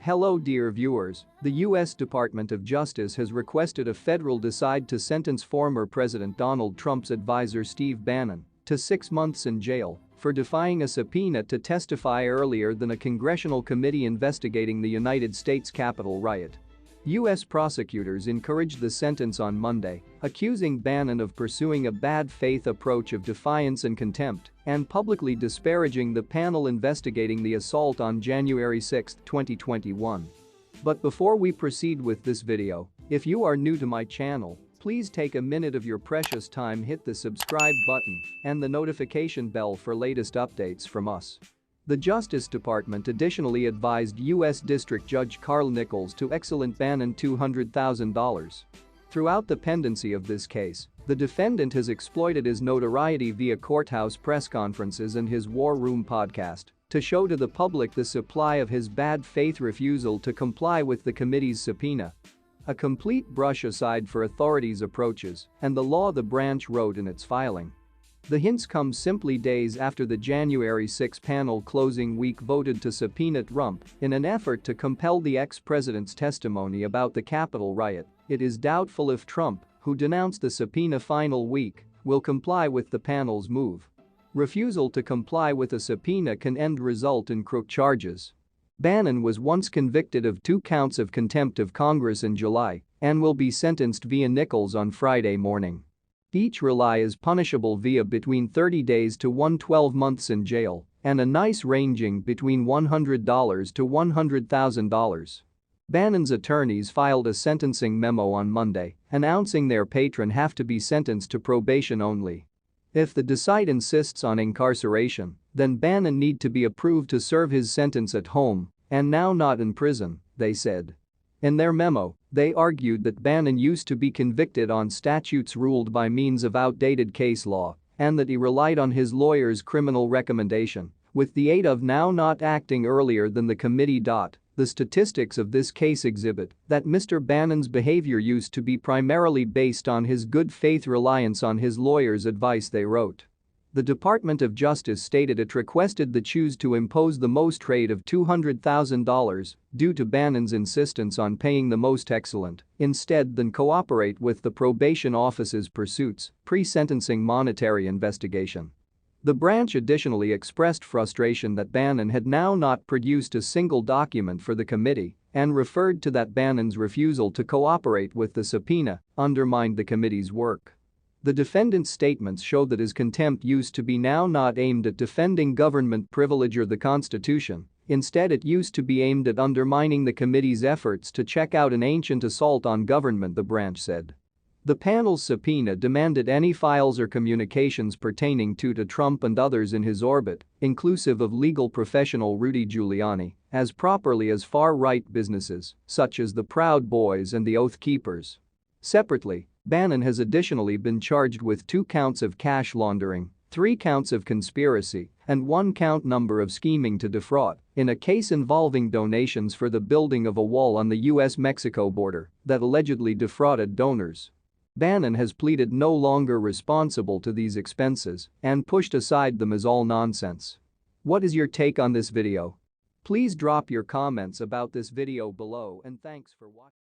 Hello dear viewers, the U.S. Department of Justice has requested a federal decide to sentence former President Donald Trump's advisor Steve Bannon to 6 months in jail for defying a subpoena to testify earlier than a congressional committee investigating the United States Capitol riot. U.S. prosecutors encouraged the sentence on Monday, accusing Bannon of pursuing a bad faith approach of defiance and contempt and publicly disparaging the panel investigating the assault on January 6, 2021. But before we proceed with this video, if you are new to my channel, please take a minute of your precious time, hit the subscribe button and the notification bell for latest updates from us. The Justice Department additionally advised U.S. District Judge Carl Nichols to exonerate Bannon $200,000. Throughout the pendency of this case, the defendant has exploited his notoriety via courthouse press conferences and his War Room podcast to show to the public the supply of his bad faith refusal to comply with the committee's subpoena. A complete brush aside for authorities' approaches and the law the branch wrote in its filing. The hints come simply days after the January 6 panel closing week voted to subpoena Trump in an effort to compel the ex-president's testimony about the Capitol riot. It is doubtful if Trump, who denounced the subpoena final week, will comply with the panel's move. Refusal to comply with a subpoena can result in criminal charges. Bannon was once convicted of 2 counts of contempt of Congress in July and will be sentenced via Nichols on Friday morning. Each rely is punishable via between 30 days to 112 months in jail and a nice ranging between $100 to $100,000. Bannon's attorneys filed a sentencing memo on Monday announcing their patron have to be sentenced to probation only. If the decide insists on incarceration, then Bannon need to be approved to serve his sentence at home and now not in prison, they said. In their memo, they argued that Bannon used to be convicted on statutes ruled by means of outdated case law and that he relied on his lawyer's criminal recommendation, with the aid of now not acting earlier than the committee. The statistics of this case exhibit that Mr. Bannon's behavior used to be primarily based on his good faith reliance on his lawyer's advice, they wrote. The Department of Justice stated it requested the choose to impose the most rate of $200,000 due to Bannon's insistence on paying the most excellent instead than cooperate with the probation office's pursuits, pre-sentencing monetary investigation. The branch additionally expressed frustration that Bannon had now not produced a single document for the committee and referred to that Bannon's refusal to cooperate with the subpoena undermined the committee's work. The defendant's statements show that his contempt used to be now not aimed at defending government privilege or the Constitution. Instead, it used to be aimed at undermining the committee's efforts to check out an ancient assault on government, the branch said. The panel's subpoena demanded any files or communications pertaining to Trump and others in his orbit, inclusive of legal professional Rudy Giuliani, as properly as far-right businesses such as the Proud Boys and the Oath Keepers. Separately, Bannon has additionally been charged with 2 counts of cash laundering, 3 counts of conspiracy, and 1 count number of scheming to defraud in a case involving donations for the building of a wall on the US-Mexico border that allegedly defrauded donors. Bannon has pleaded no longer responsible to these expenses and pushed aside them as all nonsense. What is your take on this video? Please drop your comments about this video below and thanks for watching.